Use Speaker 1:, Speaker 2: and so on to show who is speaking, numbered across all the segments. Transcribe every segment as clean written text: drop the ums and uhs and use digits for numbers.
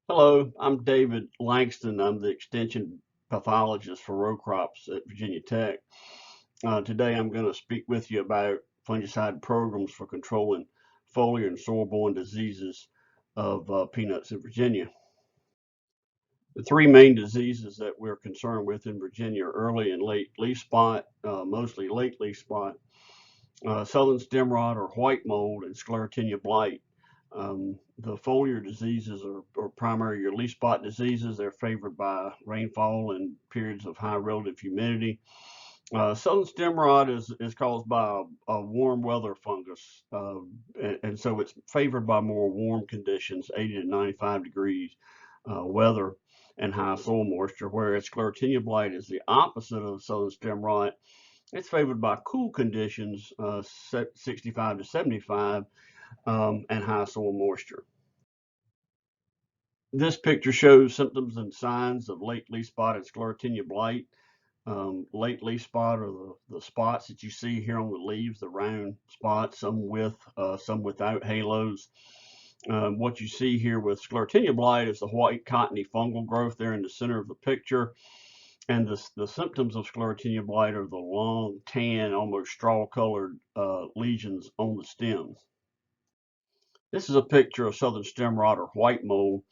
Speaker 1: Hello, I'm David Langston. I'm the extension pathologist for row crops at Virginia Tech. Today I'm going to speak with you about fungicide programs for controlling foliar and soil-borne diseases of peanuts in Virginia. The three main diseases that we're concerned with in Virginia are early and late leaf spot, mostly late leaf spot, southern stem rot or white mold, and Sclerotinia blight. The foliar diseases are primary your leaf spot diseases. They're favored by rainfall and periods of high relative humidity. Southern stem rot is caused by a warm weather fungus, and so it's favored by more warm conditions, 80 to 95 degrees weather and high soil moisture, whereas Sclerotinia blight is the opposite of southern stem rot. It's favored by cool conditions, 65 to 75, and high soil moisture. This picture shows symptoms and signs of late leaf spot and Sclerotinia blight. Late leaf spot are the spots that you see here on the leaves, the round spots, some with, some without halos. What you see here with Sclerotinia blight is the white cottony fungal growth there in the center of the picture. And the symptoms of Sclerotinia blight are the long, tan, almost straw-colored lesions on the stems. This is a picture of southern stem rot or white mold.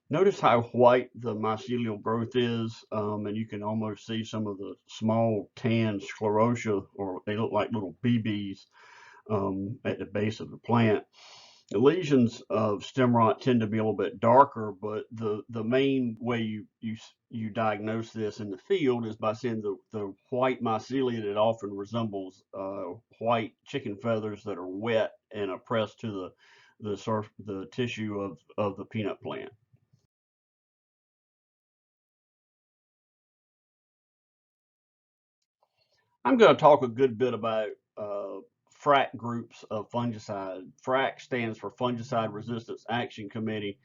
Speaker 1: Notice how white the mycelial growth is, and you can almost see some of the small tan sclerotia, or they look like little BBs at the base of the plant. The lesions of stem rot tend to be a little bit darker, but the main way you diagnose this in the field is by seeing the white mycelia that often resembles white chicken feathers that are wet and are pressed to the tissue of the peanut plant. I'm going to talk a good bit about FRAC groups of fungicide. FRAC stands for Fungicide Resistance Action Committee,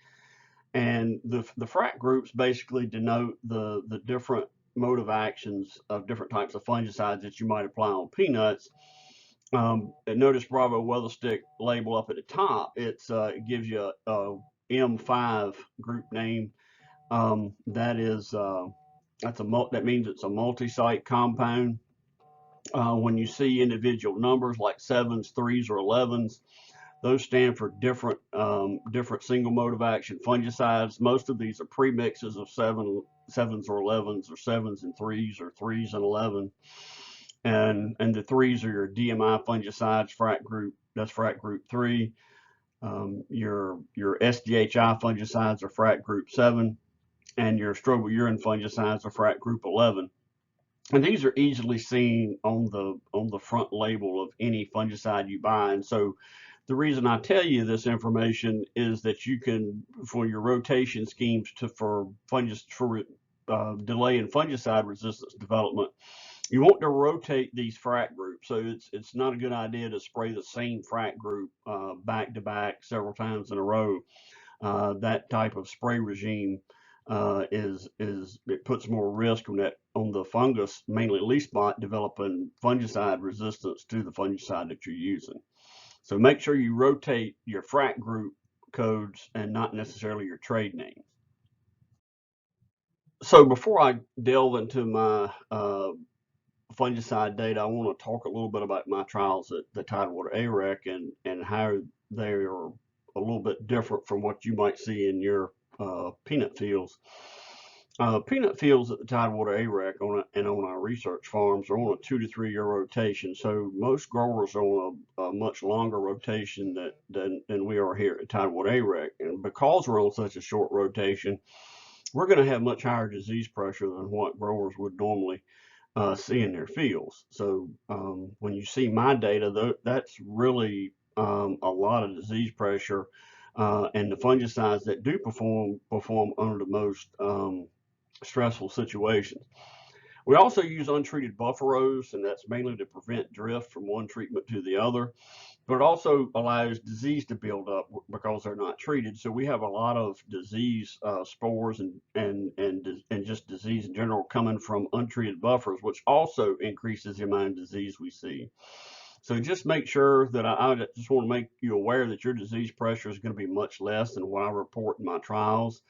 Speaker 1: and the FRAC groups basically denote the different mode of actions of different types of fungicides that you might apply on peanuts. And notice Bravo weather stick label up at the top. It gives you a M5 group name. That is that means it's a multi-site compound. When you see individual numbers like sevens, threes, or 11s, those stand for different single mode of action fungicides. Most of these are premixes of sevens or 11s, or sevens and threes, or threes and 11. And the threes are your DMI fungicides, FRAC group. That's FRAC group 3. Your SDHI fungicides are FRAC group 7, and your strobilurin fungicides are FRAC group 11. And these are easily seen on the front label of any fungicide you buy. And so the reason I tell you this information is that you can, for your rotation schemes for delay in fungicide resistance development, you want to rotate these FRAC groups. So it's not a good idea to spray the same FRAC group back to back several times in a row. That type of spray regime it puts more risk on the fungus, mainly leaf spot, developing fungicide resistance to the fungicide that you're using. So make sure you rotate your FRAC group codes and not necessarily your trade name. So before I delve into my fungicide data, I want to talk a little bit about my trials at the Tidewater AREC and how they are a little bit different from what you might see in your peanut fields. Peanut fields at the Tidewater AREC and on our research farms are on a 2 to 3 year rotation. So most growers are on a much longer rotation than we are here at Tidewater AREC. And because we're on such a short rotation, we're going to have much higher disease pressure than what growers would normally see in their fields. So when you see my data, that's really a lot of disease pressure, and the fungicides that do perform under the most stressful situations. We also use untreated buffer rows, and that's mainly to prevent drift from one treatment to the other. But it also allows disease to build up because they're not treated. So we have a lot of disease spores and just disease in general coming from untreated buffers, which also increases the amount of disease we see. So just make sure that I just want to make you aware that your disease pressure is going to be much less than what I report in my trials.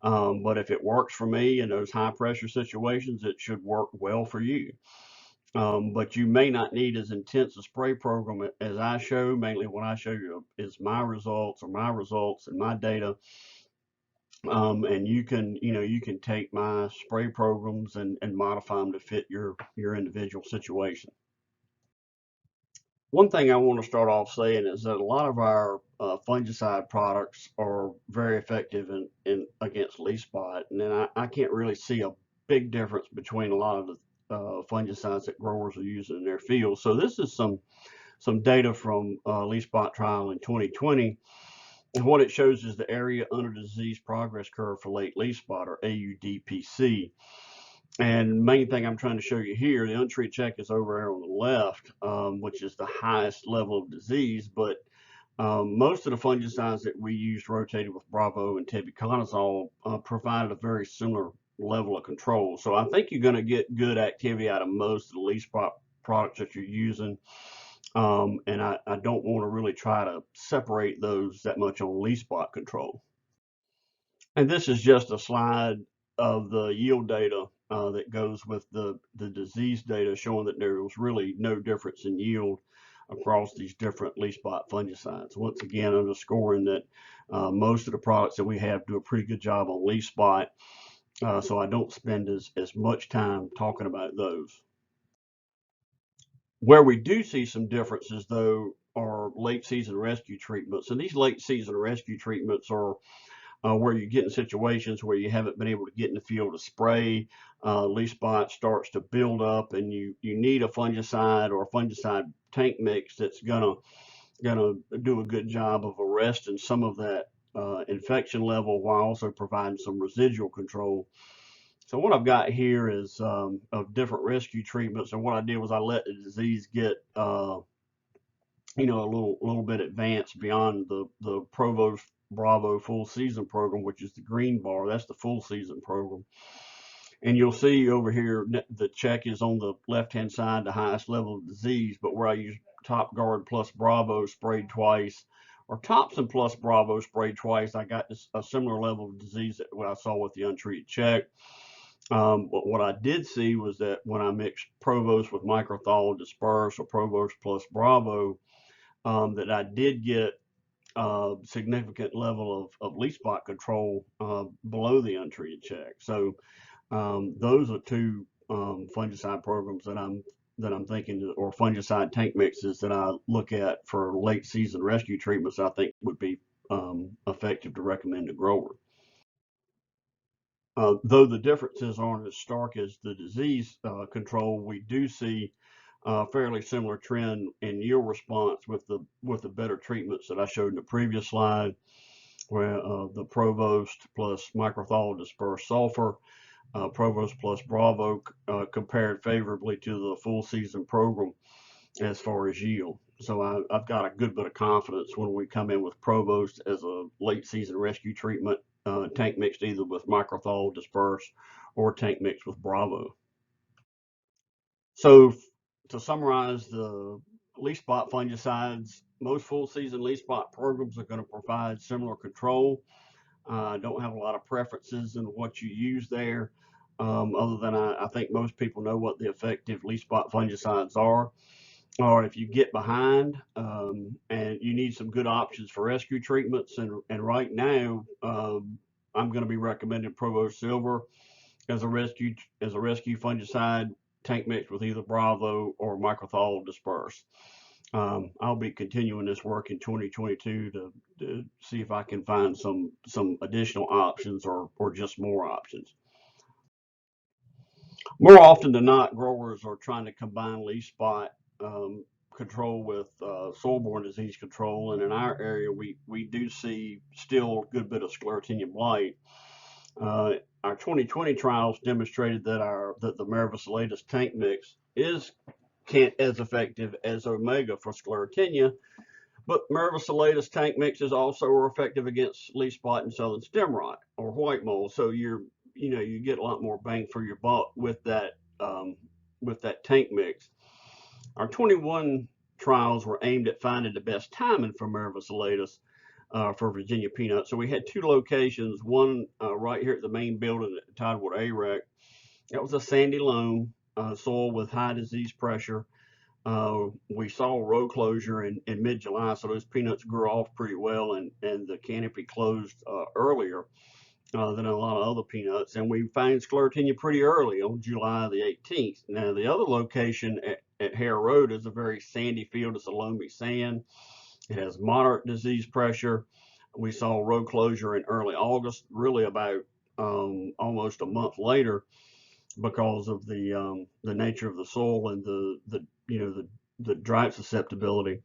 Speaker 1: But if it works for me in those high pressure situations, it should work well for you. But you may not need as intense a spray program as I show. Mainly what I show you is my results and my data. And you can take my spray programs and modify them to fit your individual situation. One thing I want to start off saying is that a lot of our fungicide products are very effective in against leaf spot, and then I can't really see a big difference between a lot of the fungicides that growers are using in their fields. So this is some data from leaf spot trial in 2020, and what it shows is the area under disease progress curve for late leaf spot, or AUDPC. And main thing I'm trying to show you here, the untreated check is over here on the left, which is the highest level of disease. But most of the fungicides that we used rotated with Bravo and tebuconazole provided a very similar level of control. So I think you're going to get good activity out of most of the leaf spot products that you're using. And I don't want to really try to separate those that much on leaf spot control. And this is just a slide of the yield data that goes with the disease data, showing that there was really no difference in yield across these different leaf spot fungicides. Once again, underscoring that most of the products that we have do a pretty good job on leaf spot, so I don't spend as much time talking about those. Where we do see some differences, though, are late season rescue treatments. And these late season rescue treatments are where you get in situations where you haven't been able to get in the field to spray, leaf spot starts to build up, and you need a fungicide or a fungicide tank mix that's gonna do a good job of arresting some of that infection level while also providing some residual control. So what I've got here is of different rescue treatments, and what I did was I let the disease get a little bit advanced beyond the Provost Bravo full season program, which is the green bar. That's the full season program. And you'll see over here the check is on the left hand side, the highest level of disease, but where I use Top Guard plus Bravo sprayed twice, or Thompson plus Bravo sprayed twice, I got a similar level of disease that what I saw with the untreated check. But what I did see was that when I mixed Provost with microthal disperse, or Provost plus Bravo, that I did get significant level of leaf spot control below the untreated check. So those are two fungicide programs that I'm thinking, or fungicide tank mixes that I look at for late season rescue treatments. I think would be effective to recommend to grower. Though the differences aren't as stark as the disease control, we do see fairly similar trend in yield response with the better treatments that I showed in the previous slide, where the Provost plus microthal dispersed sulfur, Provost plus Bravo compared favorably to the full season program as far as yield. So I've got a good bit of confidence when we come in with Provost as a late season rescue treatment, tank mixed either with microthal dispersed or tank mixed with Bravo. So to summarize, the leaf spot fungicides, most full season leaf spot programs are going to provide similar control. Don't have a lot of preferences in what you use there, other than I think most people know what the effective leaf spot fungicides are. Or if you get behind and you need some good options for rescue treatments, and right now I'm going to be recommending Provost Silver as a rescue fungicide tank mixed with either Bravo or microthal disperse. I'll be continuing this work in 2022 to see if I can find some additional options or just more options. More often than not, growers are trying to combine leaf spot control with soil-borne disease control, and in our area, we do see still a good bit of Scleretinium Blight. Our 2020 trials demonstrated that the Merivicillators tank mix is as effective as Omega for Sclerotinia, but Merivicillators tank mixes also are effective against leaf spot and southern stem rot or white mold. So you get a lot more bang for your buck with that tank mix. Our 21 trials were aimed at finding the best timing for Mirabilis for Virginia peanut. So we had two locations, one right here at the main building at the Tidewater AREC. That was a sandy loam soil with high disease pressure. We saw row closure in mid-July, so those peanuts grew off pretty well, and the canopy closed earlier than a lot of other peanuts. And we found Sclerotinia pretty early on July the 18th. Now, the other location at Hare Road is a very sandy field. It's a loamy sand. It has moderate disease pressure. We saw row closure in early August, really about almost a month later, because of the nature of the soil and the drought susceptibility.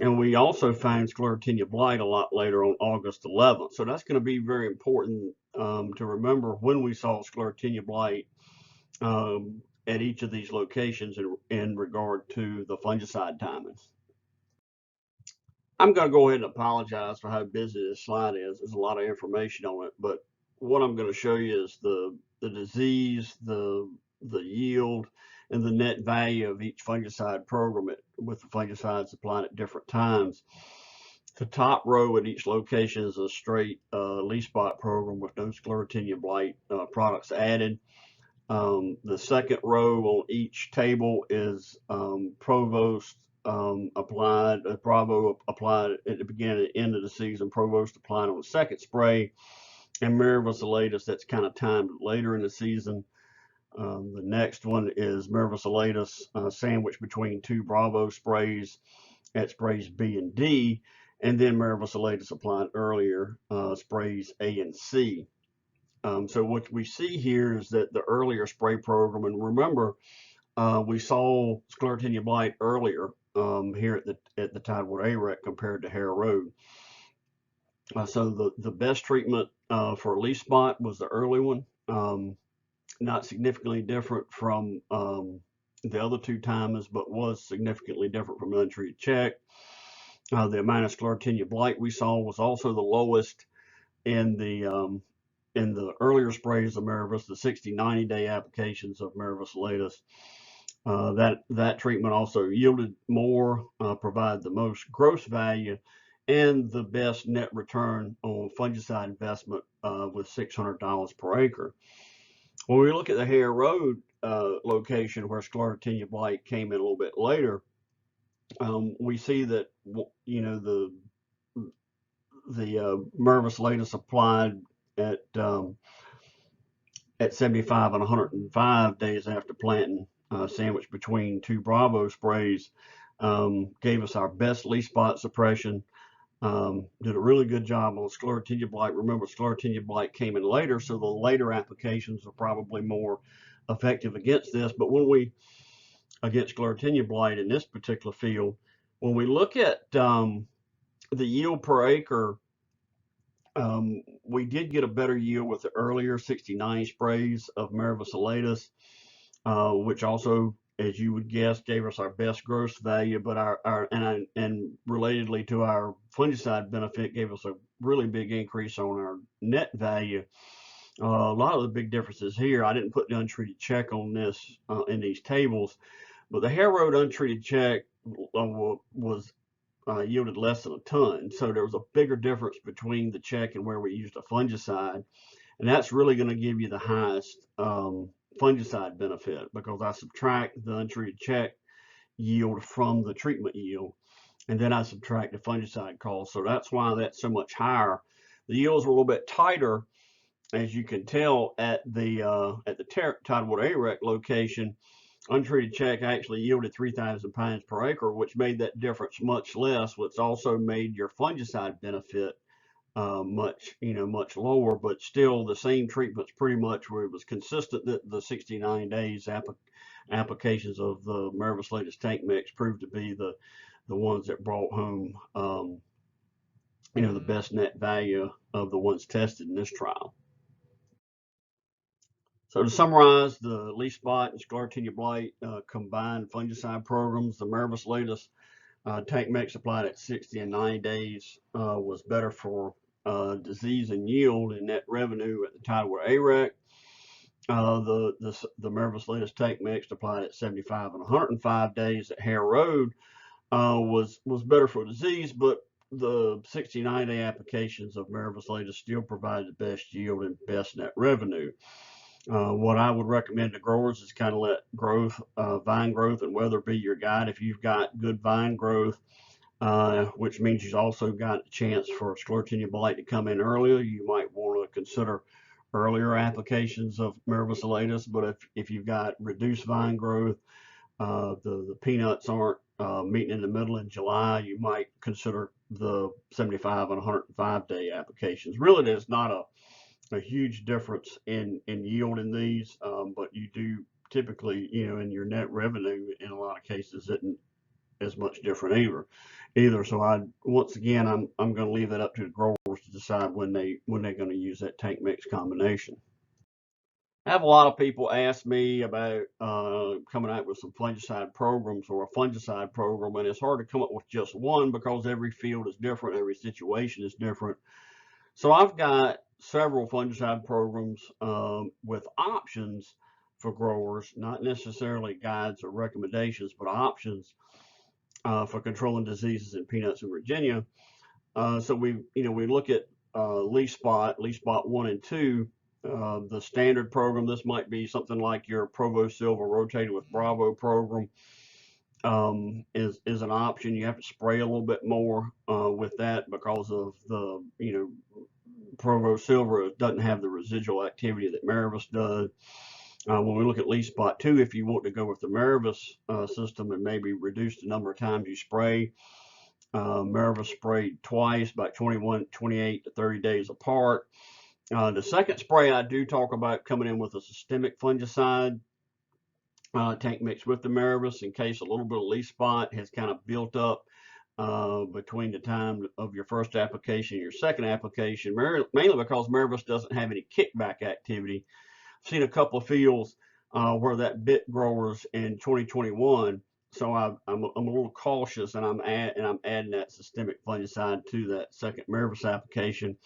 Speaker 1: And we also found Sclerotinia Blight a lot later on August 11th. So that's going to be very important to remember when we saw Sclerotinia Blight at each of these locations in regard to the fungicide timing. I'm going to go ahead and apologize for how busy this slide is. There's a lot of information on it, but what I'm going to show you is the disease, the yield, and the net value of each fungicide program with the fungicides applied at different times. The top row at each location is a straight leaf spot program with no Sclerotinia Blight products added. The second row on each table is Provost applied, Bravo applied at the beginning and end of the season, Provost applied on the second spray, and Mirabilis that's kind of timed later in the season. The next one is Mirabilis sandwiched between two Bravo sprays at sprays B and D, and then Mirabilis applied earlier, sprays A and C. So what we see here is that the earlier spray program, and remember, we saw Sclerotinia Blight earlier here at the Tidewater AREC compared to Hare Road. So the best treatment for leaf spot was the early one. Not significantly different from the other two timers, but was significantly different from the untreated check. The amount of Sclerotinia Blight we saw was also the lowest in the earlier sprays of Mirabilis, the 60-90 day applications of Mirabilis. That treatment also yielded more, provided the most gross value, and the best net return on fungicide investment with $600 per acre. When we look at the Hare Road location where Sclerotinia Blight came in a little bit later, we see that the Mirabilis applied at 75 and 105 days after planting, sandwiched between two Bravo sprays, gave us our best leaf spot suppression. Did a really good job on Sclerotinia Blight. Remember, Sclerotinia Blight came in later, so the later applications are probably more effective against this. But against Sclerotinia Blight in this particular field, when we look at the yield per acre, we did get a better yield with the earlier 60-90 sprays of Mirabilis, which also, as you would guess, gave us our best gross value, but and relatedly to our fungicide benefit, gave us a really big increase on our net value. A lot of the big differences here, I didn't put the untreated check on this in these tables, but the Hare Road untreated check was yielded less than a ton. So there was a bigger difference between the check and where we used a fungicide. And that's really going to give you the highest fungicide benefit, because I subtract the untreated check yield from the treatment yield, and then I subtract the fungicide cost. So that's why that's so much higher. The yields were a little bit tighter, as you can tell, at the Tidewater AREC location. Untreated check actually yielded 3,000 pounds per acre, which made that difference much less, which also made your fungicide benefit much lower, but still the same treatments pretty much where it was consistent that the 69 days applications of the Mirabilis tank mix proved to be the ones that brought home the best net value of the ones tested in this trial. So to summarize, the leaf spot and Sclerotinia Blight combined fungicide programs, the Mirabilis tank mix applied at 60 and 90 days was better for disease and yield and net revenue at the Tidewater AREC. The Mirabilis tank mix applied at 75 and 105 days at Hare Road was better for disease, but the 60-90 applications of Maravus Latus still provide the best yield and best net revenue. What I would recommend to growers is kind of let growth, vine growth and weather be your guide. If you've got good vine growth, which means you've also got a chance for Sclerotinia Blight to come in earlier, you might want to consider earlier applications of Maravus Latus. But if you've got reduced vine growth, the peanuts aren't meeting in the middle in July, you might consider the 75 and 105 day applications. Really, there's not a huge difference in yield in these, but you do typically, in your net revenue in a lot of cases isn't as much different either. So once again, I'm going to leave that up to the growers to decide when they're going to use that tank mix combination. I have a lot of people ask me about coming out with some fungicide programs or a fungicide program, and it's hard to come up with just one because every field is different, every situation is different. So I've got several fungicide programs with options for growers, not necessarily guides or recommendations, but options for controlling diseases in peanuts in Virginia. So we look at leaf spot 1 and 2. The standard program, this might be something like your Provo Silver rotated with Bravo program, is an option. You have to spray a little bit more with that because of the, Provo Silver doesn't have the residual activity that Maravus does. When we look at leaf spot 2, if you want to go with the Maravus system and maybe reduce the number of times you spray, Maravus sprayed twice, about 21, 28 to 30 days apart. The second spray, I do talk about coming in with a systemic fungicide tank mix with the Maravus in case a little bit of leaf spot has kind of built up between the time of your first application and your second application, mainly because Maravus doesn't have any kickback activity. I've seen a couple of fields where that bit growers in 2021. So I'm a little cautious, and I'm adding that systemic fungicide to that second Maravus application.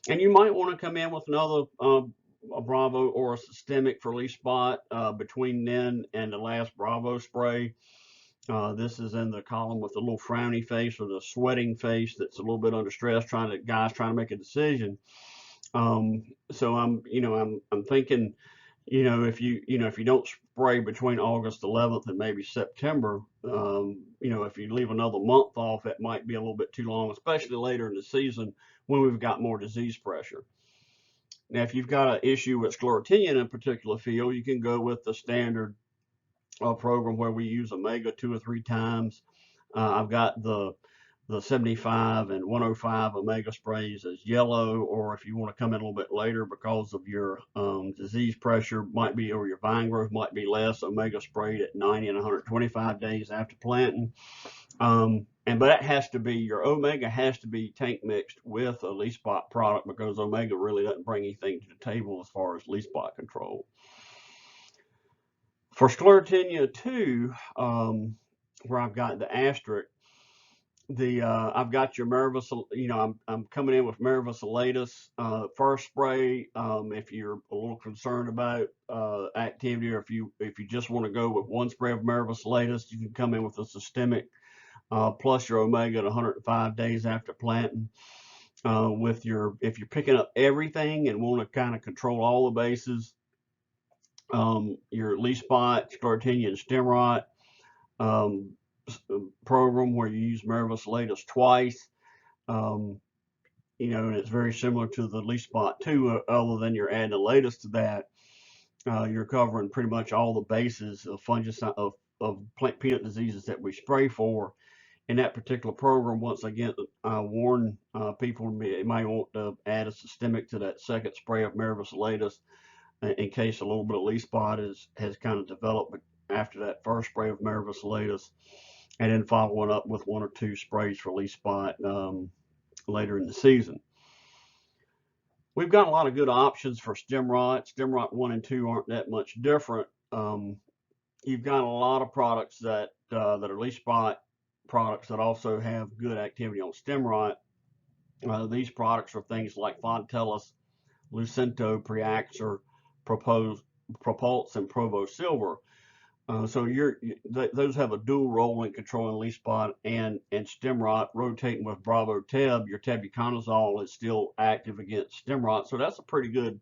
Speaker 1: And you might want to come in with another a Bravo or a systemic for leaf spot between then and the last Bravo spray. This is in the column with the little frowny face or the sweating face that's a little bit under stress, guys trying to make a decision. So I'm thinking, if you don't spray between August 11th and maybe September, if you leave another month off, it might be a little bit too long, especially later in the season when we've got more disease pressure. Now, if you've got an issue with Sclerotinia in a particular field, you can go with the standard program where we use Omega 2 or 3 times. I've got the 75 and 105 Omega sprays as yellow, or if you want to come in a little bit later because of your disease pressure or your vine growth might be less, Omega sprayed at 90 and 125 days after planting. But that has to be, your Omega has to be tank mixed with a leaf spot product because Omega really doesn't bring anything to the table as far as leaf spot control. For Sclerotinia 2, where I've got the asterisk, I've got your Maravus, I'm coming in with Maravus Latus first spray. If you're a little concerned about activity, or if you just want to go with one spray of Maravus Latus, you can come in with a systemic plus your Omega at 105 days after planting. If you're picking up everything and want to kind of control all the bases, your leaf spot, Sclerotinia, and stem rot program where you use Maravus Latus twice, and it's very similar to the leaf spot 2, other than you're adding the Latus to that. You're covering pretty much all the bases of fungicide of plant peanut diseases that we spray for in that particular program. Once again, I warn people they might want to add a systemic to that second spray of Maravus Latus in case a little bit of leaf spot has kind of developed after that first spray of Maravus Latus, and then following up with 1 or 2 sprays for leaf spot later in the season. We've got a lot of good options for stem rot. Stem rot 1 and 2 aren't that much different. You've got a lot of products that are leaf spot products that also have good activity on stem rot. These products are things like Fontellus, Lucento, Preaxor, Propulse, and Provo Silver. So those have a dual role in controlling leaf spot and stem rot. Rotating with Bravo Teb, your tebuconazole is still active against stem rot. So that's a pretty good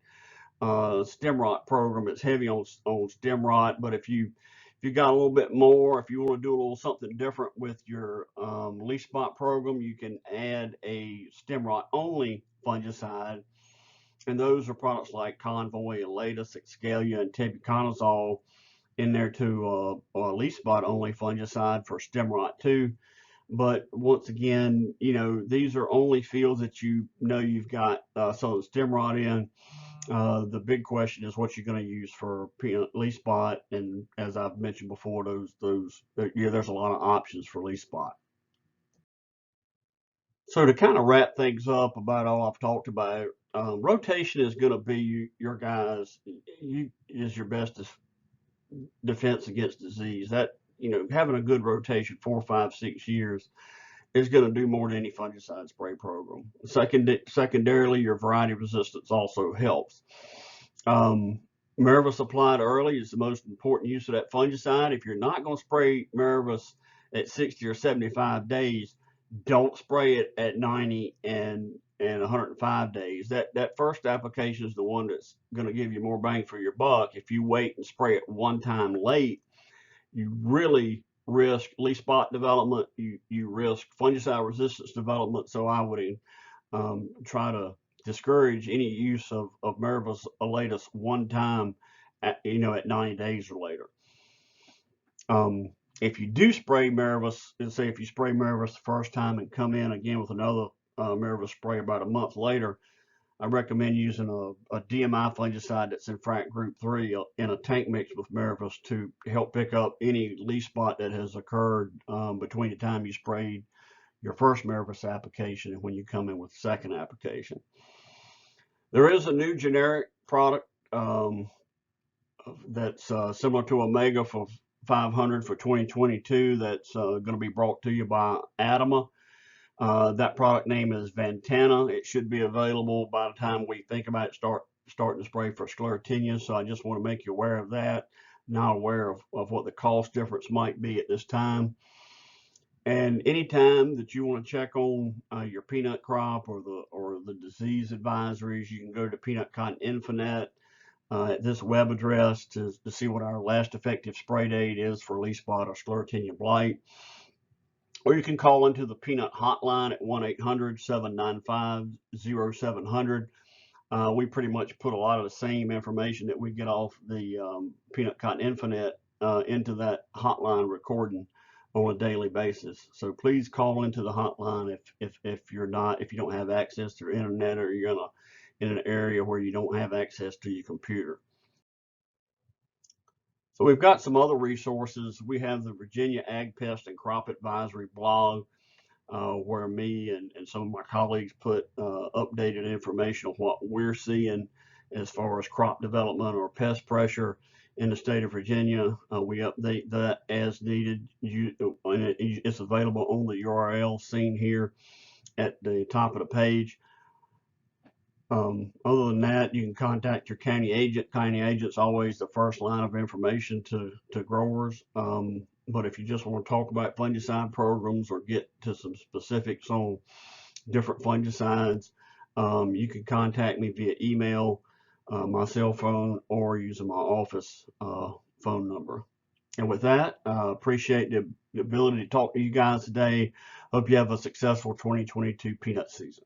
Speaker 1: stem rot program. It's heavy on stem rot, but if you got a little bit more, if you want to do a little something different with your leaf spot program, you can add a stem rot only fungicide, and those are products like Convoy and Latest, Excalia, and tebuconazole in there too. Leaf spot only fungicide for stem rot too. But once again, these are only fields that you've got some stem rot in. The big question is what you're going to use for peanut leaf spot, and as I've mentioned before, there's a lot of options for leaf spot. So to kind of wrap things up about all I've talked about, rotation is going to be your guys. Is your best defense against disease. That having a good rotation 4, 5, 6 years is going to do more than any fungicide spray program. Secondarily, your variety resistance also helps. Mirvis applied early is the most important use of that fungicide. If you're not going to spray Mirvis at 60 or 75 days, don't spray it at 90 and 105 days. That first application is the one that's going to give you more bang for your buck. If you wait and spray it one time late, you really risk leaf spot development. You risk fungicide resistance development. So I would try to discourage any use of Mirvis Elatus one time at 90 days or later. If you do spray Mirvis, and say if you spray Mirvis the first time and come in again with another Mirvis spray about a month later, I recommend using a DMI fungicide that's in frac group 3 in a tank mix with Mirvis to help pick up any leaf spot that has occurred between the time you sprayed your first Mirvis application and when you come in with the second application. There is a new generic product that's similar to Omega for 500 for 2022 that's going to be brought to you by Adama. That product name is Ventana. It should be available by the time we think about starting to spray for Sclerotinia. So I just want to make you aware of that. Not aware of what the cost difference might be at this time. And anytime that you want to check on your peanut crop or the disease advisories, you can go to Peanut Cotton Infonet at this web address to see what our last effective spray date is for leaf spot or Scleretinium Blight. Or you can call into the peanut hotline at 1-800-795-0700. We pretty much put a lot of the same information that we get off the Peanut Cotton Infonet into that hotline recording on a daily basis. So please call into the hotline if you don't have access to your internet or you're in an area where you don't have access to your computer. So we've got some other resources. We have the Virginia Ag Pest and Crop Advisory blog, where me and some of my colleagues put updated information on what we're seeing as far as crop development or pest pressure in the state of Virginia. We update that as needed. It's available on the URL seen here at the top of the page. Other than that, you can contact your county agent. County agent's always the first line of information to growers. But if you just want to talk about fungicide programs or get to some specifics on different fungicides, you can contact me via email, my cell phone, or using my office phone number. And with that, appreciate the ability to talk to you guys today. Hope you have a successful 2022 peanut season.